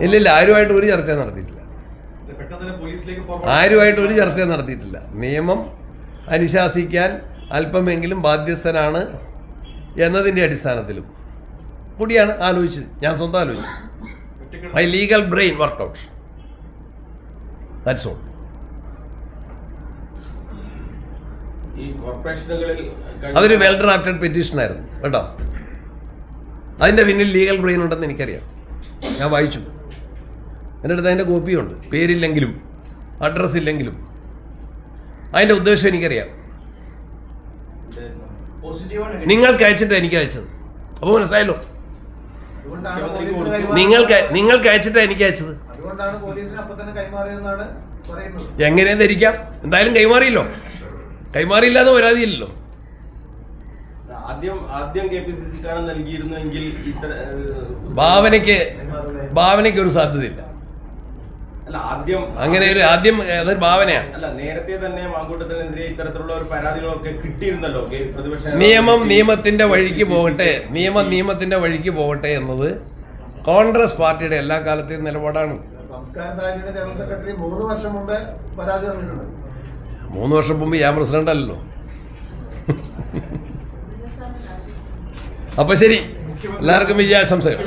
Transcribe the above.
ഇല്ലില്ല, ആരുമായിട്ട് ഒരു ചർച്ച നടത്തിയിട്ടില്ല. ആരുമായിട്ട് ഒരു ചർച്ച നടത്തിയിട്ടില്ല. നിയമം അനുശാസിക്കാൻ അല്പമെങ്കിലും ബാധ്യസ്ഥനാണ് എന്നതിൻ്റെ അടിസ്ഥാനത്തിലും കൂടിയാണ് ആലോചിച്ചത്. ഞാൻ സ്വന്തം ആലോചിച്ചു. My legal brain work out. That's all. അതൊരു വെൽ ഡ്രാഫ്റ്റഡ് പെറ്റീഷനായിരുന്നു കേട്ടോ. അതിൻ്റെ പിന്നിൽ ലീഗൽ ബ്രെയിൻ ഉണ്ടെന്ന് എനിക്കറിയാം. ഞാൻ വായിച്ചു. എൻ്റെ അടുത്ത് അതിൻ്റെ കോപ്പിയുണ്ട്. പേരില്ലെങ്കിലും അഡ്രസ്സ് ഇല്ലെങ്കിലും അതിൻ്റെ ഉദ്ദേശം എനിക്കറിയാം. നിങ്ങൾക്ക് അയച്ചിട്ട് എനിക്ക് അയച്ചത്. അപ്പോൾ മനസ്സിലായല്ലോ. നിങ്ങൾക്ക് അയച്ചിട്ടാ എനിക്ക് അയച്ചത്. എങ്ങനെ ധരിക്കാം? എന്തായാലും കൈമാറിയില്ലോ. കൈമാറിയില്ലാതെ പരാതിയില്ലല്ലോ. ഭാവനയ്ക്ക് ഒരു സാധ്യതയില്ല. അങ്ങനെ ഒരു അതൊരു ഭാവനയാണ്. നിയമം നിയമത്തിന്റെ വഴിക്ക് പോകട്ടെ, നിയമത്തിന്റെ വഴിക്ക് പോകട്ടെ എന്നത് കോൺഗ്രസ് പാർട്ടിയുടെ എല്ലാ കാലത്തെയും നിലപാടാണ്. 3 വർഷം മുമ്പ് ഞാൻ പ്രസിഡന്റ് അല്ലല്ലോ. അപ്പൊ ശരി, എല്ലാവർക്കും വിജയാശംസകൾ.